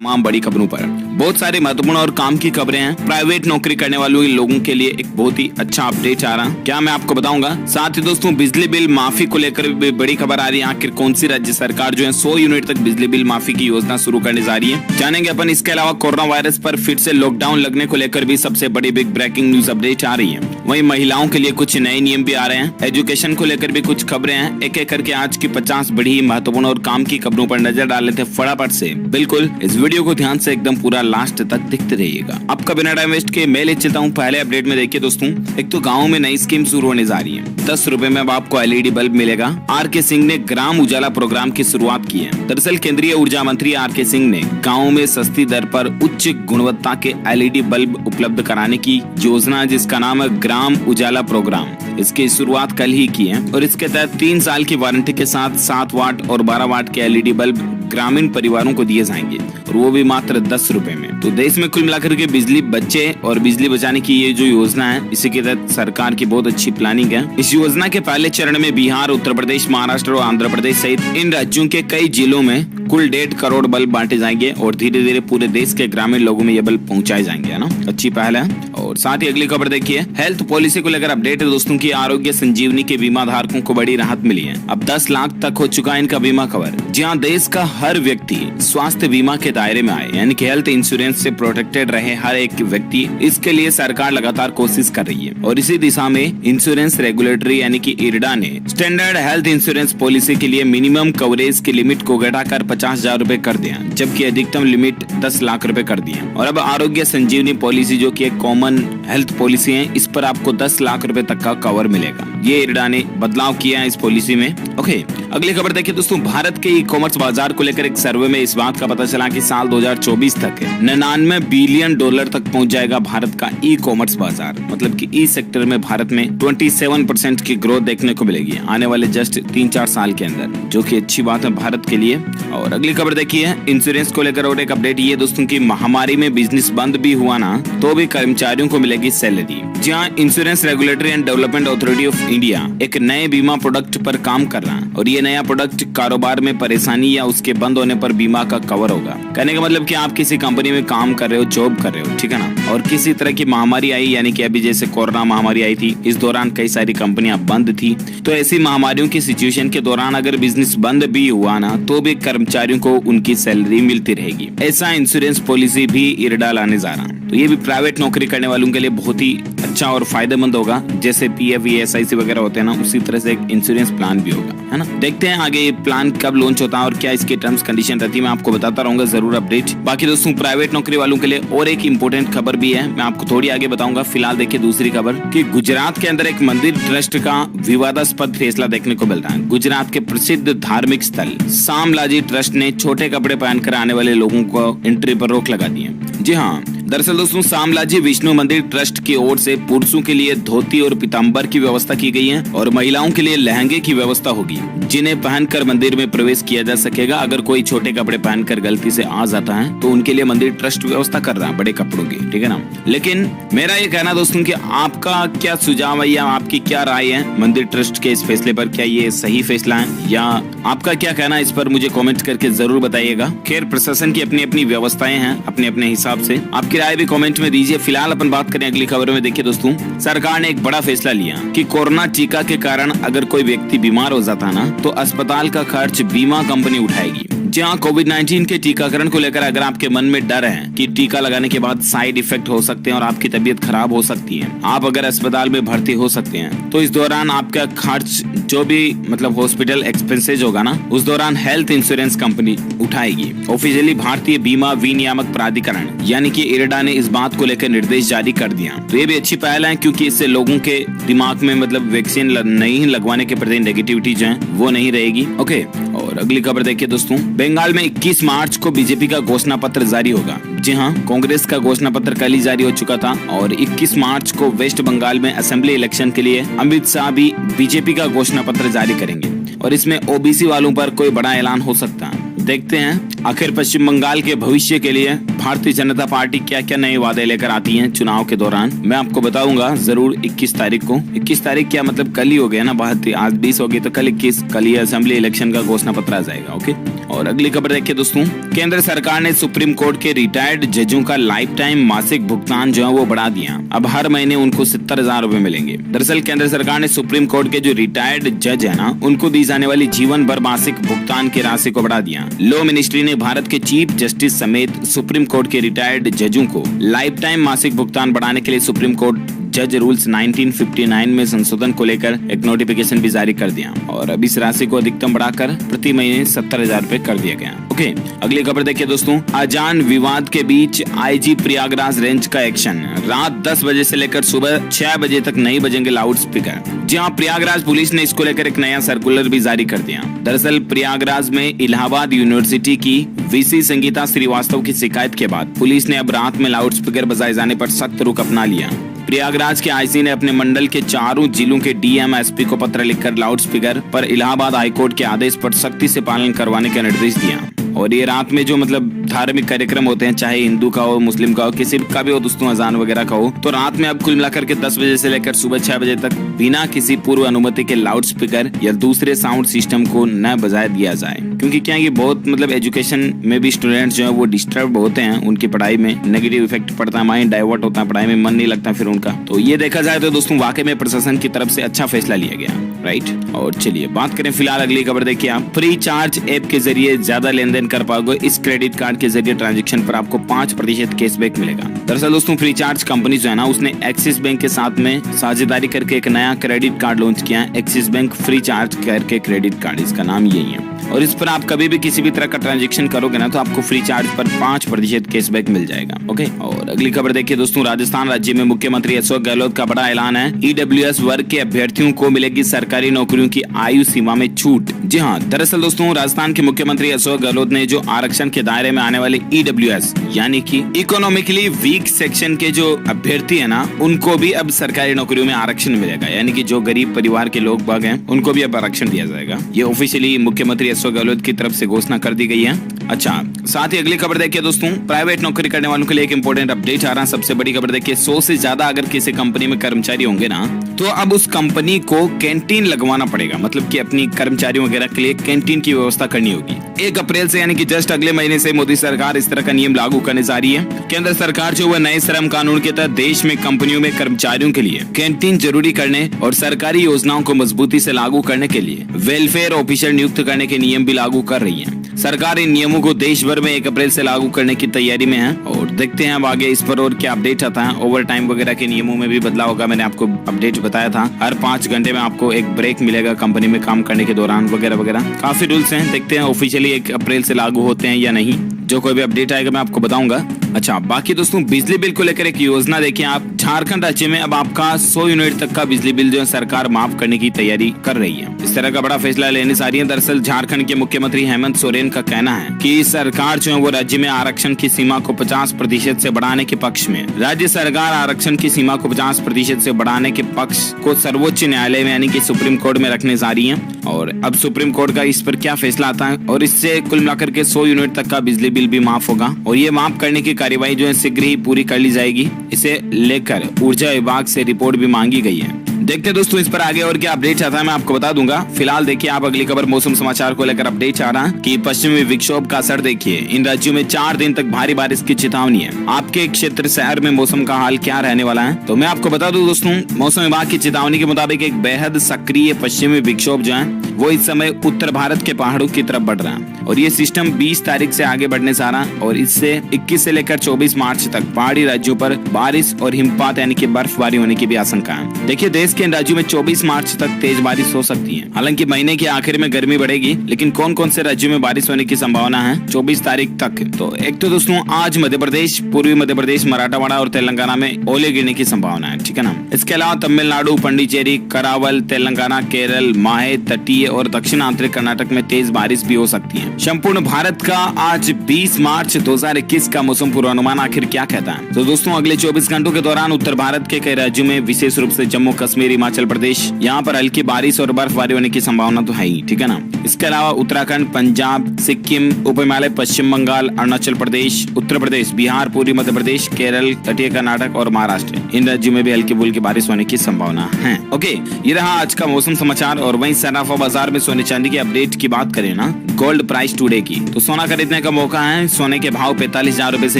तमाम बड़ी खबरों पर बहुत सारे महत्वपूर्ण और काम की खबरें हैं। प्राइवेट नौकरी करने वालों लोगों के लिए एक बहुत ही अच्छा अपडेट आ रहा है, क्या मैं आपको बताऊंगा। साथ ही दोस्तों बिजली बिल माफी को लेकर भी बड़ी खबर आ रही है। आखिर कौन सी राज्य सरकार जो है 100 यूनिट तक बिजली बिल माफी की योजना शुरू करने जा रही है, जानेंगे अपन। इसके अलावा कोरोना वायरस पर फिर से लॉकडाउन लगने को लेकर भी सबसे बड़ी बिग ब्रेकिंग न्यूज अपडेट आ रही है। वहीं महिलाओं के लिए कुछ नए नियम भी आ रहे हैं। एजुकेशन को लेकर भी कुछ खबरें हैं। एक एक करके आज की 50 बड़ी महत्वपूर्ण और काम की खबरों पर नजर डाल लेते हैं फटाफट से। बिल्कुल इस वीडियो को ध्यान से एकदम पूरा लास्ट तक देखते रहिएगा। आपका बिना टाइम वेस्ट के मैं ले चलता हूँ पहले अपडेट में। देखिए दोस्तों, एक तो गाँव में नई स्कीम शुरू होने जा रही है। 10 रुपए में अब आपको LED बल्ब मिलेगा। RK सिंह ने ग्राम उजाला प्रोग्राम की शुरुआत की है। दरअसल केंद्रीय ऊर्जा मंत्री RK सिंह ने गाँव में सस्ती दर पर उच्च गुणवत्ता के LED बल्ब उपलब्ध कराने की योजना, जिसका नाम है ग्राम उजाला प्रोग्राम, इसकी शुरुआत कल ही की है। और इसके तहत 3 साल की वारंटी के साथ 7 वाट और 12 वाट के LED बल्ब ग्रामीण परिवारों को दिए जाएंगे, और वो भी मात्र 10 रुपए में। तो देश में कुल मिलाकर के बिजली बचे और बिजली बचाने की ये जो योजना है, इसी के तहत सरकार की बहुत अच्छी प्लानिंग है। इस योजना के पहले चरण में बिहार, उत्तर प्रदेश, महाराष्ट्र और आंध्र प्रदेश सहित इन राज्यों के कई जिलों में कुल 1.5 करोड़ बल्ब बांटे जाएंगे और धीरे धीरे पूरे देश के ग्रामीण लोगों में ये बल्ब पहुंचाए जाएंगे, है ना। अच्छी पहल है। और साथ ही अगली खबर देखिए, हेल्थ पॉलिसी को लेकर अपडेट है दोस्तों की। आरोग्य संजीवनी के बीमा धारकों को बड़ी राहत मिली है। अब 10 लाख तक हो चुका है इनका बीमा कवर। जहां देश का हर व्यक्ति स्वास्थ्य बीमा के दायरे में आए, यानी कि हेल्थ इंश्योरेंस से प्रोटेक्टेड रहे हर एक व्यक्ति, इसके लिए सरकार लगातार कोशिश कर रही है। और इसी दिशा में इंश्योरेंस रेगुलेटरी यानी कि IRDA ने स्टैंडर्ड हेल्थ इंश्योरेंस पॉलिसी के लिए मिनिमम कवरेज की लिमिट को घटाकर 50,000 रूपए कर दिया, जबकि अधिकतम लिमिट 10 लाख रूपए कर दी है। और अब आरोग्य संजीवनी पॉलिसी जो की एक कॉमन हेल्थ पॉलिसी है, इस पर आपको 10 लाख रुपए तक का कवर मिलेगा। ये IRDA ने बदलाव किया है इस पॉलिसी में। ओके, अगली खबर देखिए दोस्तों, भारत के ई-कॉमर्स बाजार को लेकर एक सर्वे में इस बात का पता चला कि साल 2024 तक 99 बिलियन डॉलर तक पहुंच जाएगा भारत का ई-कॉमर्स बाजार। मतलब कि ई सेक्टर में भारत में 27% की ग्रोथ देखने को मिलेगी आने वाले जस्ट 3-4 साल के अंदर, जो कि अच्छी बात है भारत के लिए। और अगली खबर देखिए, इंश्योरेंस को लेकर और एक अपडेट ये दोस्तों की, महामारी में बिजनेस बंद भी हुआ ना तो भी कर्मचारियों को मिलेगी सैलरी। जहां insurance regulatory and development authority of India एक नए बीमा प्रोडक्ट पर काम कर रहा है, और ये नया प्रोडक्ट कारोबार में परेशानी या उसके बंद होने पर बीमा का कवर होगा। कहने का मतलब कि आप किसी कंपनी में काम कर रहे हो, जॉब कर रहे हो, ठीक है ना, और किसी तरह की महामारी आई, यानी कि अभी जैसे कोरोना महामारी आई थी, इस दौरान कई सारी कंपनियां बंद थी। तो ऐसी महामारियों की सिचुएशन के दौरान अगर बिजनेस बंद भी हुआ ना तो भी कर्मचारियों को उनकी सैलरी मिलती रहेगी। ऐसा इंश्योरेंस पॉलिसी भी IRDA लाने जा रहा है। तो ये भी प्राइवेट नौकरी करने वालों के लिए बहुत ही अच्छा और फायदेमंद होगा। जैसे PF, ESIC वगैरह होते हैं ना, उसी तरह से एक इंश्योरेंस प्लान भी होगा, है ना। देखते हैं आगे ये प्लान कब लॉन्च होता है और क्या इसकी टर्म्स कंडीशन रहती है, मैं आपको बताता रहूंगा जरूर अपडेट। बाकी दोस्तों प्राइवेट नौकरी वालों के लिए और एक इम्पोर्टेंट खबर भी है, मैं आपको थोड़ी आगे बताऊंगा। फिलहाल देखिए दूसरी खबर कि गुजरात के अंदर एक मंदिर ट्रस्ट का विवादास्पद फैसला देखने को मिलता है। गुजरात के प्रसिद्ध धार्मिक स्थल शामलाजी ट्रस्ट ने छोटे कपड़े पहनकर आने वाले लोगों को एंट्री पर रोक लगा दी है। जी हाँ, दरअसल दोस्तों शामलाजी विष्णु मंदिर ट्रस्ट की ओर से पुरुषों के लिए धोती और पीताम्बर की व्यवस्था की गई है, और महिलाओं के लिए लहंगे की व्यवस्था होगी, जिन्हें पहनकर मंदिर में प्रवेश किया जा सकेगा। अगर कोई छोटे कपड़े पहनकर गलती से आ जाता है तो उनके लिए मंदिर ट्रस्ट व्यवस्था कर रहा है बड़े कपड़ों की, ठीक है ना। लेकिन मेरा ये कहना दोस्तों कि आपका क्या सुझाव है या आपकी क्या राय है मंदिर ट्रस्ट के इस फैसले पर? क्या ये सही फैसला है या आपका क्या कहना है इस पर? मुझे कॉमेंट करके जरूर बताइएगा। खैर, प्रशासन की अपनी अपनी व्यवस्थाएं हैं अपने अपने हिसाब से, आपकी राय भी कमेंट में दीजिए। फिलहाल अपन बात करें अगली खबर में। देखिए दोस्तों, सरकार ने एक बड़ा फैसला लिया कि कोरोना टीका के कारण अगर कोई व्यक्ति बीमार हो जाता है ना तो अस्पताल का खर्च बीमा कंपनी उठाएगी। जहां कोविड-19 के टीकाकरण को लेकर अगर आपके मन में डर है कि टीका लगाने के बाद साइड इफेक्ट हो सकते हैं और आपकी तबीयत खराब हो सकती है, आप अगर अस्पताल में भर्ती हो सकते हैं, तो इस दौरान आपका खर्च जो भी मतलब हॉस्पिटल एक्सपेंसेज होगा ना, उस दौरान हेल्थ इंश्योरेंस कंपनी उठाएगी। ऑफिशियली भारतीय बीमा विनियामक प्राधिकरण यानी कि IRDA ने इस बात को लेकर निर्देश जारी कर दिया। तो ये भी अच्छी पहल है, क्योंकि इससे लोगों के दिमाग में मतलब वैक्सीन नहीं लगवाने के प्रति नेगेटिविटी जो है वो नहीं रहेगी। ओके, और अगली खबर देखिए दोस्तों, बंगाल में 21 मार्च को बीजेपी का घोषणा पत्र जारी होगा। जी हाँ, कांग्रेस का घोषणा पत्र कल ही जारी हो चुका था, और 21 मार्च को वेस्ट बंगाल में असेंबली इलेक्शन के लिए अमित शाह भी बीजेपी का घोषणा पत्र जारी करेंगे, और इसमें OBC वालों पर कोई बड़ा ऐलान हो सकता है। देखते हैं आखिर पश्चिम बंगाल के भविष्य के लिए भारतीय जनता पार्टी क्या क्या नए वादे लेकर आती है चुनाव के दौरान, मैं आपको बताऊंगा जरूर 21 तारीख को। 21 तारीख क्या मतलब कल ही हो गया ना, बात आज 20 होगी तो कल 21, कल ही असेंबली इलेक्शन का घोषणा पत्र आ जाएगा। ओके, और अगली खबर देखिए दोस्तों, केंद्र सरकार ने सुप्रीम कोर्ट के रिटायर्ड जजों का लाइफ टाइम मासिक भुगतान जो है वो बढ़ा दिया। अब हर महीने उनको 70,000 रुपए मिलेंगे। दरअसल केंद्र सरकार ने सुप्रीम कोर्ट के जो रिटायर्ड जज है ना, उनको दी जाने वाली जीवन भर मासिक भुगतान की राशि को बढ़ा दिया। लॉ मिनिस्ट्री ने भारत के चीफ जस्टिस समेत सुप्रीम कोर्ट के रिटायर्ड जजों को लाइफ टाइम मासिक भुगतान बढ़ाने के लिए सुप्रीम कोर्ट जज रूल्स 1959 में संशोधन को लेकर एक नोटिफिकेशन भी जारी कर दिया और अब इस राशि को अधिकतम बढ़ाकर प्रति महीने 70,000 रुपए कर दिया गया। ओके, अगली खबर देखिए दोस्तों, अजान विवाद के बीच आईजी प्रयागराज रेंज का एक्शन। रात 10 बजे से लेकर सुबह 6 बजे तक नहीं बजेंगे लाउड स्पीकर। जी हाँ, प्रयागराज पुलिस ने इसको लेकर एक नया सर्कुलर भी जारी कर दिया। दरअसल प्रयागराज में इलाहाबाद यूनिवर्सिटी की वीसी संगीता श्रीवास्तव की शिकायत के बाद पुलिस ने अब रात में लाउड स्पीकर बजाए जाने पर सख्त रुख अपना लिया। प्रयागराज के आईसी ने अपने मंडल के चारों जिलों के डीएम एसपी को पत्र लिखकर लाउड स्पीकर पर इलाहाबाद हाईकोर्ट के आदेश पर सख्ती से पालन करवाने का निर्देश दिया। और ये रात में जो मतलब धार्मिक कार्यक्रम होते हैं, चाहे हिंदू का हो, मुस्लिम का हो, किसी का भी हो दोस्तों, अजान वगैरह का हो, तो रात में अब कुल मिलाकर के 10 बजे से लेकर सुबह 6 बजे तक बिना किसी पूर्व अनुमति के लाउड स्पीकर या दूसरे साउंड सिस्टम को न बजाए दिया जाए। क्योंकि क्या ये बहुत मतलब एजुकेशन में भी स्टूडेंट्स जो है वो डिस्टर्ब होते हैं, उनकी पढ़ाई में नेगेटिव इफेक्ट पड़ता है, माइंड डाइवर्ट होता है, पढ़ाई में मन नहीं लगता फिर उनका। तो ये देखा जाए तो दोस्तों वाकई में प्रशासन की तरफ से अच्छा फैसला लिया गया, राइट। और चलिए बात करें फिलहाल अगली खबर देखिए आप, फ्री चार्ज ऐप के जरिए ज्यादा लेन देन कर पाओगे। इस क्रेडिट कार्ड के जरिए ट्रांजैक्शन पर आपको 5% कैशबैक मिलेगा। दरअसल दोस्तों फ्री चार्ज कंपनी जो है ना, उसने एक्सिस बैंक के साथ में साझेदारी करके एक नया क्रेडिट कार्ड लॉन्च किया है, एक्सिस बैंक फ्री चार्ज करके क्रेडिट कार्ड, इसका नाम यही है। और इस पर आप कभी भी किसी भी तरह का ट्रांजैक्शन करोगे ना, तो आपको फ्री चार्ज पर 5% कैशबैक मिल जाएगा। ओके, और अगली खबर देखिए दोस्तों, राजस्थान राज्य में मुख्यमंत्री अशोक गहलोत का बड़ा ऐलान है। ईडब्ल्यूएस वर्ग के अभ्यर्थियों को मिलेगी सरकारी नौकरियों की आयु सीमा में छूट। जी हाँ, दरअसल दोस्तों राजस्थान के मुख्यमंत्री अशोक गहलोत ने जो आरक्षण के दायरे में आने वाले ईडब्ल्यूएस यानी कि इकोनॉमिकली वीक सेक्शन के जो अभ्यर्थी है ना, उनको भी अब सरकारी नौकरियों में आरक्षण मिलेगा। यानी कि जो गरीब परिवार के लोग बाग हैं, उनको भी अब आरक्षण दिया जाएगा। ये ऑफिशियली मुख्यमंत्री अशोक गहलोत की तरफ से घोषणा कर दी गई है। अच्छा, साथ ही अगली खबर देखिए दोस्तों, प्राइवेट नौकरी करने वालों के लिए एक इंपॉर्टेंट अपडेट आ रहा है। सबसे बड़ी खबर देखिए, 100 से ज्यादा अगर किसी कंपनी में कर्मचारी होंगे ना, तो अब उस कंपनी को कैंटीन लगवाना पड़ेगा। मतलब कि अपनी कर्मचारियों वगैरह के लिए कैंटीन की व्यवस्था करनी होगी। 1 अप्रैल से यानी कि जस्ट अगले महीने से मोदी सरकार इस तरह का नियम लागू करने जा रही है। केंद्र सरकार जो है नए श्रम कानून के तहत देश में कंपनियों में कर्मचारियों के लिए कैंटीन जरूरी करने और सरकारी योजनाओं को मजबूती से लागू करने के लिए वेलफेयर ऑफिसर नियुक्त करने के नियम भी लागू कर रही है। सरकार इन नियमों को देश भर में 1 अप्रैल से लागू करने की तैयारी में है और देखते हैं अब आगे इस पर और क्या अपडेट आता है। ओवर टाइम वगैरह के नियमों में भी बदलाव होगा, मैंने आपको अपडेट बताया था। हर 5 घंटे में आपको एक ब्रेक मिलेगा कंपनी में काम करने के दौरान वगैरह वगैरह, काफी रूल्स हैं। देखते हैं ऑफिशियली 1 अप्रैल से लागू होते हैं या नहीं। जो कोई भी अपडेट आएगा मैं आपको बताऊंगा। अच्छा, बाकी दोस्तों बिजली बिल को लेकर एक योजना देखिए आप, झारखंड राज्य में अब आपका 100 यूनिट तक का बिजली बिल जो है सरकार माफ करने की तैयारी कर रही है। इस तरह का बड़ा फैसला लेने जा रही है। दरअसल झारखंड के मुख्यमंत्री हेमंत सोरेन का कहना है कि सरकार जो है वो राज्य में आरक्षण की सीमा को 50% से बढ़ाने के पक्ष में। राज्य सरकार आरक्षण की सीमा को 50% से बढ़ाने के पक्ष को सर्वोच्च न्यायालय में यानी कि सुप्रीम कोर्ट में रखने जा रही है। और अब सुप्रीम कोर्ट का इस पर क्या फैसला आता है और इससे कुल मिलाकर के 100 यूनिट तक का बिजली बिल भी माफ होगा। और ये माफ करने की कार्यवाही जो है शीघ्र ही पूरी कर ली जाएगी। इसे लेकर ऊर्जा विभाग से रिपोर्ट भी मांगी गई है। देखते हैं दोस्तों इस पर आगे और क्या अपडेट आता है मैं आपको बता दूंगा। फिलहाल देखिए आप अगली खबर मौसम समाचार को लेकर अपडेट आ रहा है कि पश्चिमी विक्षोभ का असर देखिए। इन राज्यों में 4 दिन तक भारी बारिश की चेतावनी है। आपके क्षेत्र शहर में मौसम का हाल क्या रहने वाला है, तो मैं आपको बता दूं दोस्तों, मौसम विभाग की चेतावनी के मुताबिक एक बेहद सक्रिय पश्चिमी विक्षोभ जो है वो इस समय उत्तर भारत के पहाड़ों की तरफ बढ़ रहा है और ये सिस्टम 20 तारीख से आगे बढ़ने जा रहा है और इससे 21 से लेकर 24 मार्च तक पहाड़ी राज्यों पर बारिश और हिमपात यानी कि बर्फबारी होने की भी आशंका है। देखिए देश के इन राज्यों में 24 मार्च तक तेज बारिश हो सकती है। हालांकि महीने के आखिर में गर्मी बढ़ेगी, लेकिन कौन कौन से राज्यों में बारिश होने की संभावना है 24 तारीख तक। तो एक तो दोस्तों आज मध्य प्रदेश, पूर्वी मध्य प्रदेश, मराठवाड़ा और तेलंगाना में ओले गिरने की संभावना है, ठीक है ना। इसके अलावा तमिलनाडु, पुडुचेरी, करावल, तेलंगाना, केरल, माहे, तटीय और दक्षिण आंतरिक कर्नाटक में तेज बारिश भी हो सकती है। संपूर्ण भारत का आज 20 मार्च 2021 का मौसम पूर्वानुमान आखिर क्या कहता है, तो दोस्तों अगले 24 घंटों के दौरान उत्तर भारत के कई राज्यों में विशेष रूप से जम्मू कश्मीर कश्मीर, हिमाचल प्रदेश, यहाँ पर हल्की बारिश और बर्फबारी होने की संभावना तो है ही, ठीक है ना। इसके अलावा उत्तराखंड, पंजाब, सिक्किम, उप हिमालय, पश्चिम बंगाल, अरुणाचल प्रदेश, उत्तर प्रदेश, बिहार, पूर्वी मध्य प्रदेश, केरल, तटीय कर्नाटक और महाराष्ट्र, इन राज्यों में भी हल्की फुल्की बारिश होने की संभावना है। ओके, ये रहा आज का मौसम समाचार। और वहीं सराफा बाजार में सोने चांदी की अपडेट की बात करें ना, गोल्ड प्राइस टुडे की, तो सोना खरीदने का मौका है। सोने के भाव 45,000 रुपए से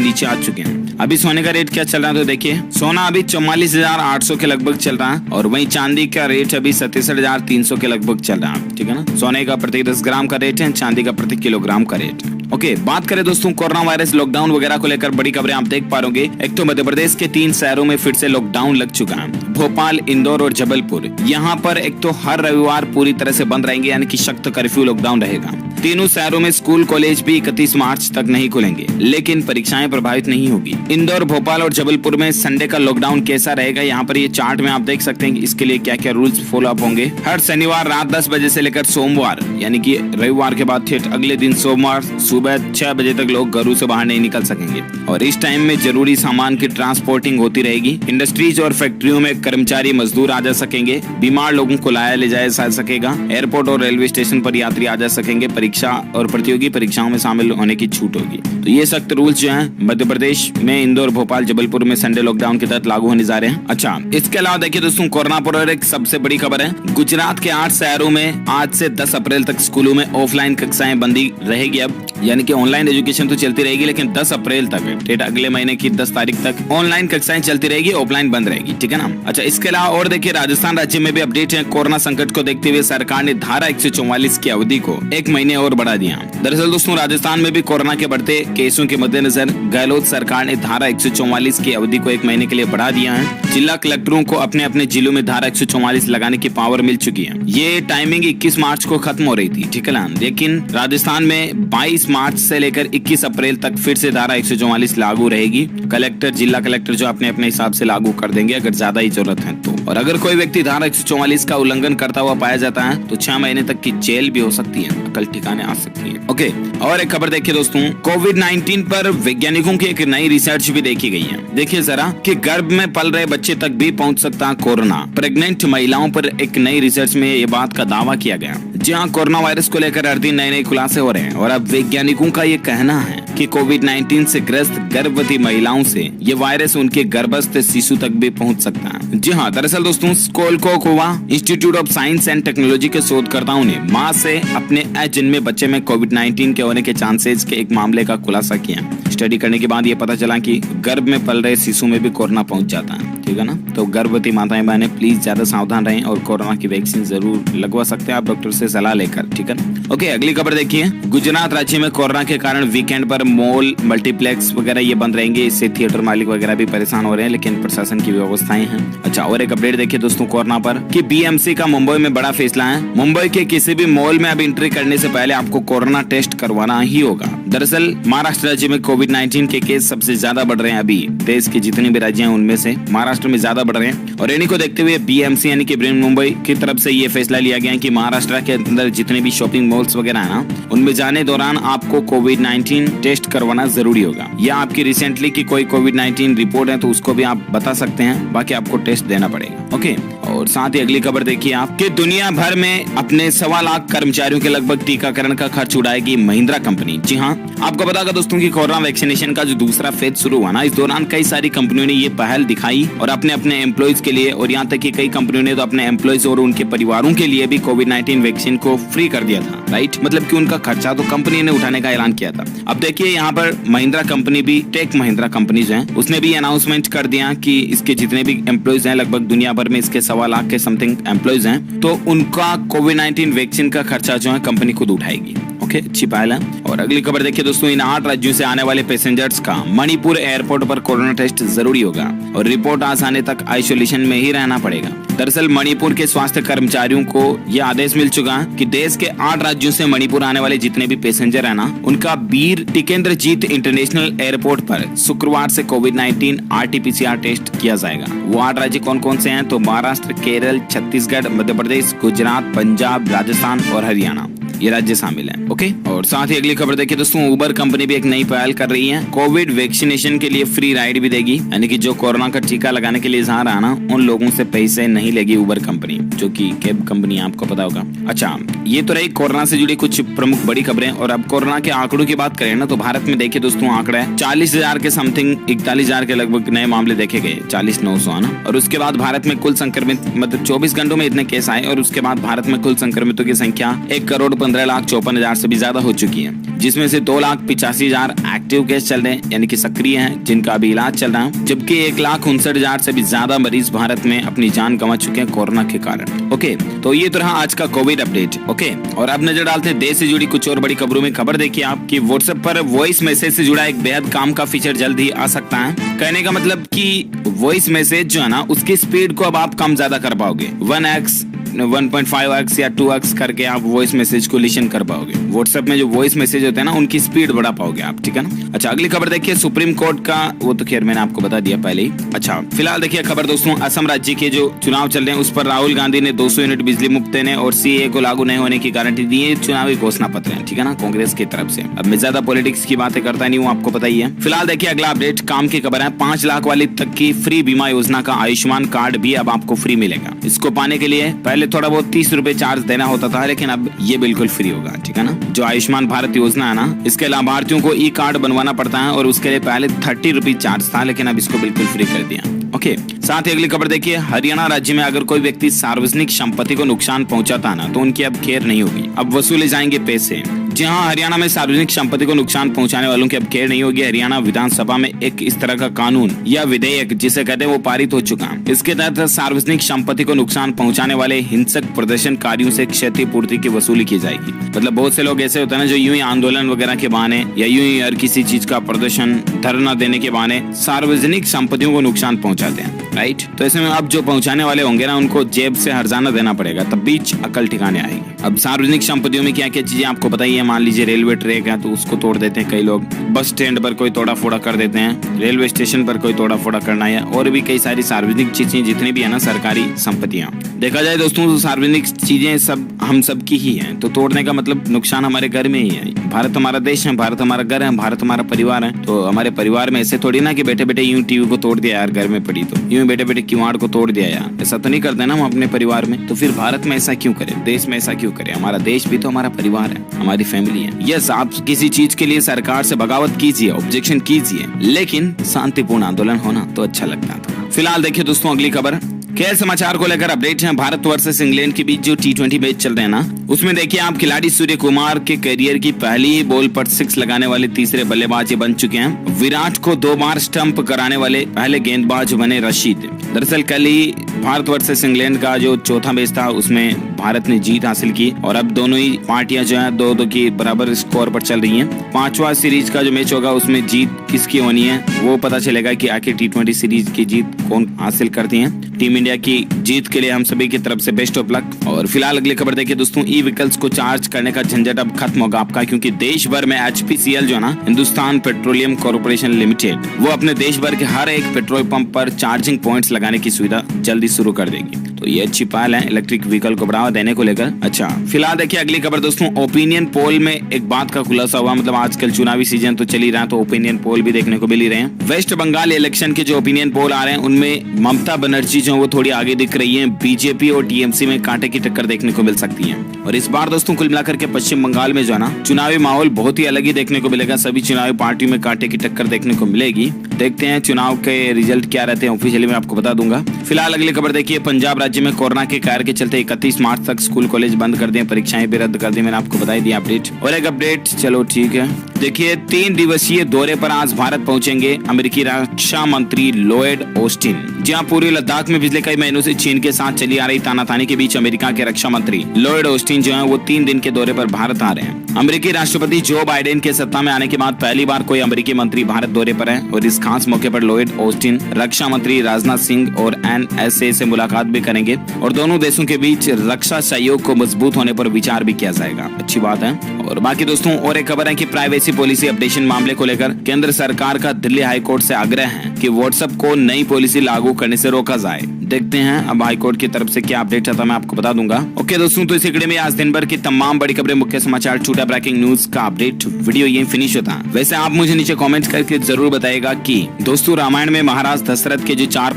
नीचे आ चुके हैं। अभी सोने का रेट क्या चल रहा है तो देखिए, सोना अभी 44,800 के लगभग चल रहा है और वहीं चांदी का रेट अभी 67,300 के लगभग चल रहा है, ठीक है ना। सोने का प्रति 10 ग्राम का रेट है, चांदी का प्रति किलोग्राम का रेट है। ओके, बात करें दोस्तों कोरोना वायरस लॉकडाउन वगैरह को लेकर बड़ी खबरें आप देख पा रहे होंगे। एक तो मध्य प्रदेश के 3 शहरों में फिर से लॉकडाउन लग चुका है, भोपाल, इंदौर और जबलपुर। यहाँ पर एक तो हर रविवार पूरी तरह से बंद रहेंगे, यानी कि सख्त कर्फ्यू लॉकडाउन रहेगा। तीनों शहरों में स्कूल कॉलेज भी 31 मार्च तक नहीं खुलेंगे, लेकिन परीक्षाएं प्रभावित नहीं होगी। इंदौर, भोपाल और जबलपुर में संडे का लॉकडाउन कैसा रहेगा, यहाँ पर ये चार्ट में आप देख सकते हैं कि इसके लिए क्या क्या रूल्स फॉलो अप होंगे। हर शनिवार रात 10 बजे से लेकर सोमवार यानी कि रविवार के बाद ठेठ अगले दिन सोमवार सुबह 6 बजे तक लोग घरों से बाहर नहीं निकल सकेंगे और इस टाइम में जरूरी सामान की ट्रांसपोर्टिंग होती रहेगी। इंडस्ट्रीज और फैक्ट्रियों में कर्मचारी मजदूर आ जा सकेंगे, बीमार लोगों को लाया ले जाया जा सकेगा, एयरपोर्ट और रेलवे स्टेशन पर यात्री आ जा सकेंगे, परीक्षा और प्रतियोगी परीक्षाओं में शामिल होने की छूट होगी। तो ये सख्त रूल्स जो हैं मध्य प्रदेश में इंदौर, भोपाल, जबलपुर में संडे लॉकडाउन के तहत लागू होने जा रहे हैं। अच्छा, इसके अलावा देखिए दोस्तों कोरोना पर एक सबसे बड़ी खबर है, गुजरात के 8 शहरों में आज से 10 अप्रैल तक स्कूलों में ऑफलाइन कक्षाएं बंदी रहेगी। अब यानी कि ऑनलाइन एजुकेशन तो चलती रहेगी, लेकिन 10 अप्रैल तक अगले महीने की 10 तारीख तक ऑनलाइन कक्षाएं चलती रहेगी, ऑफलाइन बंद रहेगी, ठीक है ना। अच्छा, इसके अलावा और देखिए राजस्थान राज्य में भी अपडेट है। कोरोना संकट को देखते हुए सरकार ने धारा 144 की अवधि को 1 महीने और बढ़ा दिया। दरअसल दोस्तों राजस्थान में भी कोरोना के बढ़ते केसों के मद्देनजर गहलोत सरकार ने धारा 144 की अवधि को 1 महीने के लिए बढ़ा दिया है। जिला कलेक्टरों को अपने अपने जिलों में धारा 144 लगाने की पावर मिल चुकी है। ये टाइमिंग 21 मार्च को खत्म हो रही थी, ठीक है ना, लेकिन राजस्थान में 22 मार्च से लेकर 21 अप्रैल तक फिर से धारा 144 लागू रहेगी। कलेक्टर, जिला कलेक्टर जो अपने अपने हिसाब से लागू कर देंगे अगर ज्यादा ही जरूरत है तो। और अगर कोई व्यक्ति धारा 144 का उल्लंघन करता हुआ पाया जाता है तो 6 महीने तक की जेल भी हो सकती है, अकल ठिकाने आ सकती है। ओके, और एक खबर देखिए दोस्तों, कोविड-19 पर वैज्ञानिकों की एक नई रिसर्च भी देखी गई है। देखिए जरा कि गर्भ में पल रहे बच्चे तक भी पहुंच सकता है कोरोना। प्रेग्नेंट महिलाओं पर एक नई रिसर्च में ये बात का दावा किया गया। जी हाँ, कोरोना वायरस को लेकर हर दिन नए नए खुलासे हो रहे हैं और अब वैज्ञानिकों का ये कहना है कि कोविड-19 से ग्रस्त गर्भवती महिलाओं से ये वायरस उनके गर्भस्थ शिशु तक भी पहुंच सकता है। जी हाँ, दरअसल दोस्तों Skolkovo Institute of Science and Technology के शोधकर्ताओं ने मां से अपने अजन्मे बच्चे में कोविड-19 के होने के चांसेस के एक मामले का खुलासा किया। स्टडी करने के बाद ये पता चला कि गर्भ में पल रहे शिशु में भी कोरोना पहुंच जाता है, ठीक है ना। तो गर्भवती माताएं बहनें प्लीज ज्यादा सावधान रहें और कोरोना की वैक्सीन जरूर लगवा सकते हैं आप डॉक्टर से सलाह लेकर, ठीक है। ओके, अगली खबर देखिए, गुजरात राज्य में कोरोना के कारण वीकेंड पर मॉल, मल्टीप्लेक्स वगैरह ये बंद रहेंगे। इससे थिएटर मालिक वगैरह भी परेशान हो रहे हैं, लेकिन प्रशासन की व्यवस्थाएं हैं। अच्छा, और एक अपडेट देखिए दोस्तों कोरोना पर कि बीएमसी का मुंबई में बड़ा फैसला है। मुंबई के किसी भी मॉल में अब एंट्री करने से पहले आपको कोरोना टेस्ट करवाना ही होगा। दरअसल महाराष्ट्र राज्य में कोविड-19 के केस सबसे ज्यादा बढ़ रहे हैं। अभी देश के जितने भी राज्य हैं उनमें से महाराष्ट्र में ज्यादा बढ़ रहे हैं और इन्हीं को देखते हुए बीएमसी यानी कि ब्रेन मुंबई की तरफ से ये फैसला लिया गया है कि महाराष्ट्र के अंदर जितने भी शॉपिंग मॉल्स वगैरह है ना, उनमें जाने दौरान आपको कोविड-19 टेस्ट करवाना जरूरी होगा। या आपकी रिसेंटली की कोई कोविड-19 रिपोर्ट है तो उसको भी आप बता सकते हैं, बाकी आपको टेस्ट देना पड़ेगा। ओके, और साथ ही अगली खबर देखिए आप कि दुनिया भर में अपने 1.25 लाख कर्मचारियों के लगभग टीकाकरण का खर्च उड़ाएगी महिंद्रा कंपनी। जी हाँ, आपको पता होगा दोस्तों कि कोरोना वैक्सीनेशन का जो दूसरा फेज शुरू हुआ ना, इस दौरान कई सारी कंपनियों ने ये पहल दिखाई और अपने अपने एम्प्लॉइज के लिए, और यहाँ तक कि कई कंपनियों ने तो अपने एम्प्लॉइज और उनके परिवारों के लिए भी कोविड-19 वैक्सीन को फ्री कर दिया था, राइट। मतलब कि उनका खर्चा तो कंपनी ने उठाने का ऐलान किया था। अब देखिए यहाँ पर महिंद्रा कंपनी भी, टेक महिंद्रा कंपनी जो है, उसने भी अनाउंसमेंट कर दिया कि इसके जितने भी एम्प्लॉइज हैं, लगभग दुनिया भर में इसके 1.25 लाख के समथिंग एम्प्लॉइज हैं, तो उनका कोविड-19 वैक्सीन का खर्चा जो है कंपनी खुद उठाएगी। ओके, अच्छी पहल है। और अगली खबर देखिए दोस्तों, इन 8 राज्यों से आने वाले पैसेंजर्स का मणिपुर एयरपोर्ट पर कोरोना टेस्ट जरूरी होगा और रिपोर्ट आज आने तक आइसोलेशन में ही रहना पड़ेगा। दरअसल मणिपुर के स्वास्थ्य कर्मचारियों को यह आदेश मिल चुका है कि देश के 8 राज्यों से मणिपुर आने वाले जितने भी पैसेंजर है ना, उनका वीर टिकेंद्रजीत इंटरनेशनल एयरपोर्ट पर शुक्रवार से कोविड-19 RT-PCR टेस्ट किया जाएगा। वो 8 राज्य कौन कौन से हैं तो महाराष्ट्र, केरल, छत्तीसगढ़, मध्य प्रदेश, गुजरात, पंजाब, राजस्थान और हरियाणा, ये राज्य शामिल हैं। ओके। और साथ ही अगली खबर देखिए दोस्तों, उबर कंपनी भी एक नई पहल कर रही है, कोविड वैक्सीनेशन के लिए फ्री राइड भी देगी, यानी कि जो कोरोना का टीका लगाने के लिए जहाँ रहा ना, उन लोगों से पैसे नहीं लेगी उबर कंपनी, जो कि कैब कंपनी आपको पता होगा। अच्छा, ये तो रही कोरोना से जुड़ी कुछ प्रमुख बड़ी खबरें। और अब कोरोना के आंकड़ों की बात करें ना, तो भारत में देखिए दोस्तों आंकड़ा है 40,000 के समथिंग, 41,000 के लगभग नए मामले देखे गए, 40,900 है ना। और उसके बाद भारत में कुल संक्रमित मतलब 24 घंटों में इतने केस आए, और उसके बाद भारत में कुल संक्रमितों की संख्या 1,15,54,000 से भी ज्यादा हो चुकी है, जिसमें से 2,85,000 एक्टिव केस चल रहे हैं, यानी कि सक्रिय हैं, जिनका अभी इलाज चल रहा है, जबकि 1,59,000 से भी ज्यादा मरीज भारत में अपनी जान गंवा चुके हैं कोरोना के कारण। ओके, तो ये तो रहा आज का कोविड अपडेट। ओके, और अब नजर डालते हैं देश से जुड़ी कुछ और बड़ी खबरों में। खबर देखिए आप कि व्हाट्सएप पर वॉइस मैसेज से जुड़ा एक बेहद काम का फीचर जल्द ही आ सकता है। कहने का मतलब कि वॉइस मैसेज जो है ना, उसकी स्पीड को अब आप कम ज्यादा कर पाओगे, 1x 1.5x या 2x करके आप वॉइस मैसेज को लिसन कर पाओगे। व्हाट्सएप में जो वॉइस मैसेज होते हैं ना, उनकी स्पीड बढ़ा पाओगे आप, ठीक है ना। अच्छा, अगली खबर देखिए सुप्रीम कोर्ट का, वो तो खैर मैंने आपको बता दिया पहले ही। अच्छा, फिलहाल देखिए खबर दोस्तों, असम राज्य के जो चुनाव चल रहे हैं उस पर राहुल गांधी ने 200 यूनिट बिजली मुफ्त देने और सीए को लागू नहीं होने की गारंटी दी है। चुनावी घोषणा पत्र है, ठीक है ना, कांग्रेस की तरफ से। अब मैं ज्यादा पॉलिटिक्स की बातें करता नहीं हूँ, आपको पता ही है। फिलहाल देखिए अगला अपडेट काम की खबर है, 5 लाख वाली तक की फ्री बीमा योजना का आयुष्मान कार्ड भी अब आपको फ्री मिलेगा। इसको पाने के लिए पहले थोड़ा बहुत 30 रुपए चार्ज देना होता था, लेकिन अब ये बिल्कुल फ्री होगा, ठीक है ना। जो आयुष्मान भारत योजना है ना, इसके लाभार्थियों को ई कार्ड बनवाना पड़ता है, और उसके लिए पहले 30 रुपए चार्ज था, लेकिन अब इसको बिल्कुल फ्री कर दिया। ओके, साथ ही अगली खबर देखिए, हरियाणा राज्य में अगर कोई व्यक्ति सार्वजनिक संपत्ति को नुकसान पहुंचाता है ना, तो उनकी अब केयर नहीं होगी, अब वसूले जाएंगे पैसे। जी हाँ, हरियाणा में सार्वजनिक संपत्ति को नुकसान पहुंचाने वालों की अब केयर नहीं होगी। हरियाणा विधानसभा में एक इस तरह का कानून या विधेयक जिसे कहते हैं वो पारित हो चुका है। इसके तहत सार्वजनिक संपत्ति को नुकसान पहुंचाने वाले हिंसक प्रदर्शनकारियों से क्षतिपूर्ति की वसूली की जाएगी। मतलब बहुत से लोग ऐसे होते हैं ना, जो यूं ही आंदोलन वगैरह के बहाने या यूं ही हर किसी चीज का प्रदर्शन धरना देने के बहाने सार्वजनिक संपत्तियों को नुकसान पहुंचाते हैं, राइट। तो ऐसे में अब जो पहुंचाने वाले होंगे ना, उनको जेब से हर्जाना देना पड़ेगा, तब बीच अकल ठिकाने आएगी। अब सार्वजनिक संपत्तियों में क्या क्या चीजें आपको पता ही है। मान लीजिए रेलवे ट्रैक है तो उसको तोड़ देते हैं कई लोग, बस स्टैंड पर कोई तोड़ा फोड़ा कर देते हैं, रेलवे स्टेशन पर कोई तोड़ा फोड़ा करना है, और भी कई सारी सार्वजनिक चीजें जितनी भी है ना, सरकारी संपत्तियां। देखा जाए दोस्तों तो सार्वजनिक चीजें सब हम सब की ही हैं, तो तोड़ने का मतलब नुकसान हमारे घर में ही है। भारत हमारा देश है, भारत हमारा घर है, भारत हमारा परिवार है। तो हमारे परिवार में ऐसे थोड़ी ना कि बैठे बैठे यूं टीवी को तोड़ दिया यार, घर में पड़ी तो यूं बैठे बैठे किवाड़ को तोड़ दिया यार, ऐसा तो नहीं करते ना हम अपने परिवार में। तो फिर भारत में ऐसा क्यों करें, देश में ऐसा क्यों करें। हमारा देश भी तो हमारा परिवार है, हमारी फैमिली है। यस, आप किसी चीज के लिए सरकार से बगावत कीजिए, ऑब्जेक्शन कीजिए, लेकिन शांतिपूर्ण आंदोलन होना तो अच्छा लगता था। फिलहाल देखिए दोस्तों अगली खबर, खेल समाचार को लेकर अपडेट है। भारत वर्सेस इंग्लैंड के बीच जो T20 मैच चल रहे हैं ना, उसमें देखिए आप खिलाड़ी सूर्य कुमार के करियर की पहली ही बॉल पर 6 लगाने वाले तीसरे बल्लेबाज बन चुके हैं। विराट को 2 बार स्टंप कराने वाले पहले गेंदबाज बने रशीद। दरअसल कल ही भारत वर्सेस इंग्लैंड का जो चौथा मैच था उसमें भारत ने जीत हासिल की, और अब दोनों ही पार्टियां जो है 2-2 की बराबर स्कोर पर चल रही हैं। 5वां सीरीज का जो मैच होगा उसमें जीत किसकी होनी है वो पता चलेगा कि आखिर T20 सीरीज की जीत कौन हासिल करती है। टीम इंडिया की जीत के लिए हम सभी की तरफ से बेस्ट ऑफ लक। और फिलहाल अगली खबर देखिए दोस्तों, ई व्हीकल्स को चार्ज करने का झंझट अब खत्म होगा आपका, क्योंकि देश भर में HPCL जो है ना, हिंदुस्तान पेट्रोलियम कॉर्पोरेशन लिमिटेड, वो अपने देश भर के हर एक पेट्रोल पंप पर चार्जिंग पॉइंट्स लगाने की सुविधा जल्दी शुरू कर देगी। तो ये अच्छी पहल है इलेक्ट्रिक व्हीकल को बढ़ावा देने को लेकर। अच्छा, फिलहाल देखिए अगली खबर दोस्तों, ओपिनियन पोल में एक बात का खुलासा हुआ। मतलब आजकल चुनावी सीजन तो चल ही रहा है, तो ओपिनियन पोल भी देखने को मिल ही रहे हैं। वेस्ट बंगाल इलेक्शन के जो ओपिनियन पोल आ रहे हैं उनमें ममता बनर्जी जो वो थोड़ी आगे दिख रही है। बीजेपी और टीएमसी में कांटे की टक्कर देखने को मिल सकती है। और इस बार दोस्तों कुल मिलाकर के पश्चिम बंगाल में जो है ना, चुनावी माहौल बहुत ही अलग ही देखने को मिलेगा। सभी चुनावी पार्टियों में कांटे की टक्कर देखने को मिलेगी। देखते हैं चुनाव के रिजल्ट क्या रहते हैं, ऑफिशियली मैं आपको बता दूंगा। फिलहाल अगली खबर देखिए, पंजाब राज्य में कोरोना के कहर के चलते 31 मार्च तक स्कूल कॉलेज बंद कर दिए, परीक्षाएं भी रद्द कर दी। मैंने आपको बताई दिया अपडेट। और एक अपडेट, चलो ठीक है, देखिए 3 दिवसीय दौरे पर आज भारत पहुंचेंगे अमेरिकी रक्षा मंत्री लॉयड ऑस्टिन। जहां पूर्वी लद्दाख में पिछले कई महीनों से चीन के साथ चली आ रही तानातानी के बीच अमेरिका के रक्षा मंत्री लॉयड ऑस्टिन जो है वो 3 दिन के दौरे पर भारत आ रहे हैं। अमेरिकी राष्ट्रपति जो बाइडेन के सत्ता में आने के बाद पहली बार कोई अमेरिकी मंत्री भारत दौरे पर है। और इस खास मौके पर लॉयड ऑस्टिन रक्षा मंत्री राजनाथ सिंह और NSA से मुलाकात भी करेंगे, और दोनों देशों के बीच रक्षा सहयोग को मजबूत होने पर विचार भी किया जाएगा। अच्छी बात है। और बाकी दोस्तों और एक खबर है कि प्राइवेसी पॉलिसी अपडेशन मामले को लेकर केंद्र सरकार का दिल्ली हाईकोर्ट से आग्रह है कि व्हाट्सएप को नई पॉलिसी लागू करने से रोका जाए। देखते हैं अब हाईकोर्ट की तरफ से क्या अपडेट आता है, मैं आपको बता दूंगा। ओके दोस्तों, तो इस वीडियो में आज दिन भर की तमाम बड़ी खबरें, मुख्य समाचार, छोटा ब्रेकिंग न्यूज का अपडेट वीडियो यही फिनिश होता है। वैसे आप मुझे नीचे कमेंट करके जरूर बताइएगा कि दोस्तों रामायण में महाराज दशरथ के जो 4